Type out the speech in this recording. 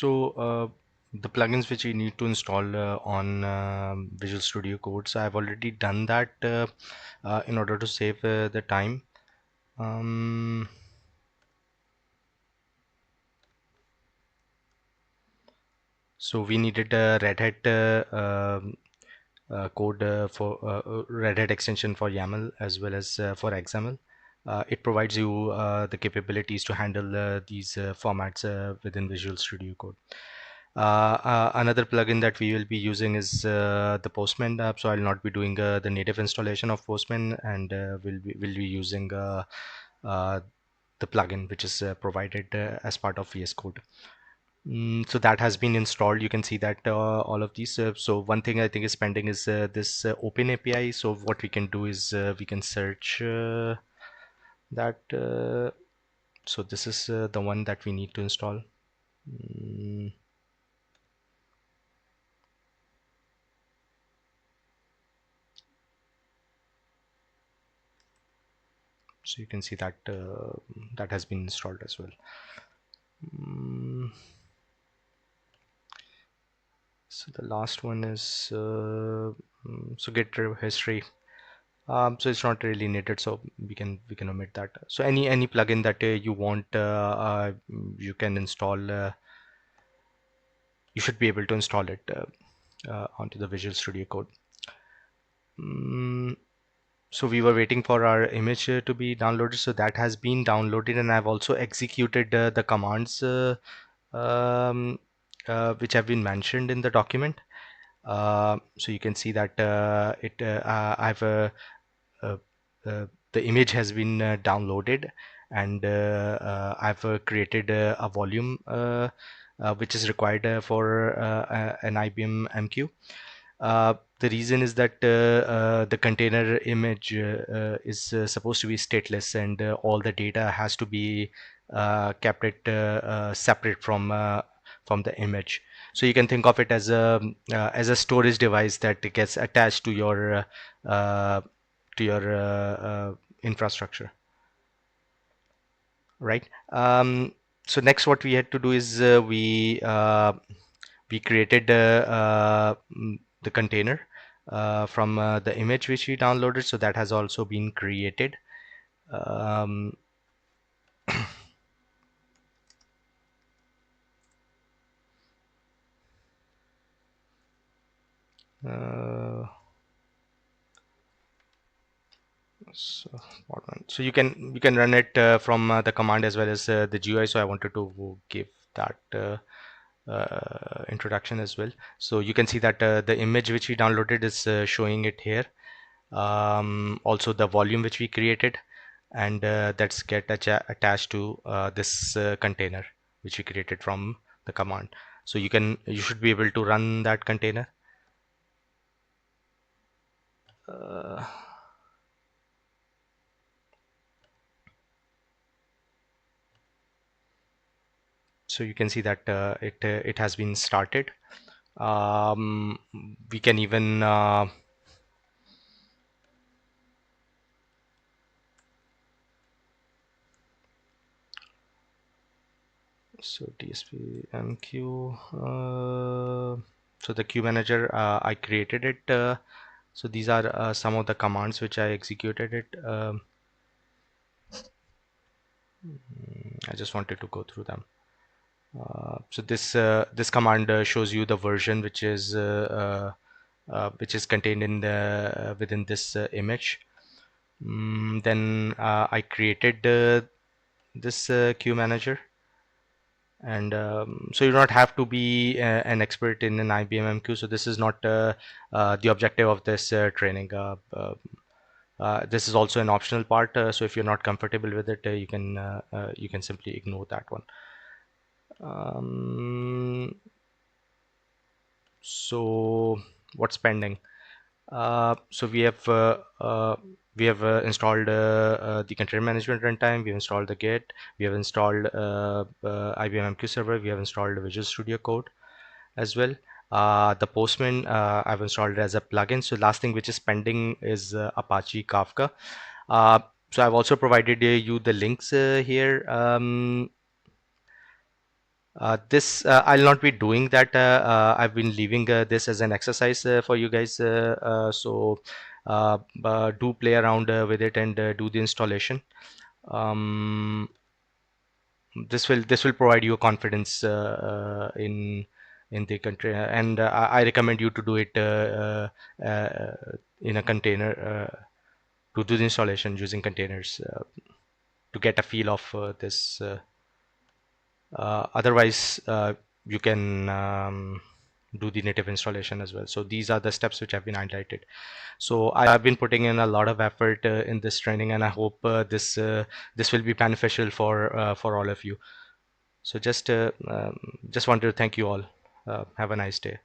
The plugins which you need to install on Visual Studio Code. So I've already done that in order to save the time. Um, so we needed a Red Hat code for Red Hat extension for YAML as well as for XML. It provides you the capabilities to handle these formats within Visual Studio Code. Another plugin that we will be using is the Postman app. So I'll not be doing the native installation of Postman, and will be using uh, the plugin which is provided as part of VS Code. So that has been installed. You can see that all of these. So one thing I think is pending is this Open API. So what we can do is we can search that. So this is the one that we need to install. Mm, so you can see that that has been installed as well. Mm, so the last one is so Git history. So it's not really needed, so we can omit that. So any plugin that you want, you can install. You should be able to install it onto the Visual Studio Code. Mm, so we were waiting for our image to be downloaded, so that has been downloaded, and I've also executed the commands um, which have been mentioned in the document. So you can see that I've uh, the image has been downloaded, and I've created a volume which is required for an IBM MQ. The reason is that the container image is supposed to be stateless, and all the data has to be kept it separate from the image. So you can think of it as a storage device that gets attached uh, to your infrastructure, right? So next, what we had to do is we created the container from the image which we downloaded. So that has also been created. Um, uh, so, so you can run it from the command as well as the GUI. So I wanted to give that introduction as well. So you can see that the image which we downloaded is showing it here. Also the volume which we created, and that's get attached to this container which we created from the command. So you should be able to run that container. uh, so you can see that it has been started. um, we can even so DSP MQ, so the queue manager, I created it. So these are some of the commands which I executed it. I just wanted to go through them. So this command shows you the version which is contained in the within this image. Then I created this queue manager, and so you don't have to be an expert in an IBM MQ. So this is not the objective of this training. This is also an optional part. So if you're not comfortable with it, you can simply ignore that one. Um, so what's pending? So we have installed the container management runtime. We've installed the Git. We have installed IBM MQ server. We have installed Visual Studio Code as well. The Postman I've installed it as a plugin. So last thing which is pending is Apache Kafka. Uh, so I've also provided you the links here. This I'll not be doing that. I've been leaving this as an exercise for you guys. Do play around with it and do the installation. Um, this will provide you a confidence in the country, and I recommend you to do it in a container to do the installation using containers to get a feel of this. Otherwise, you can do the native installation as well. So these are the steps which have been highlighted. So I've been putting in a lot of effort in this training, and I hope this will be beneficial for all of you. So just wanted to thank you all. Have a nice day.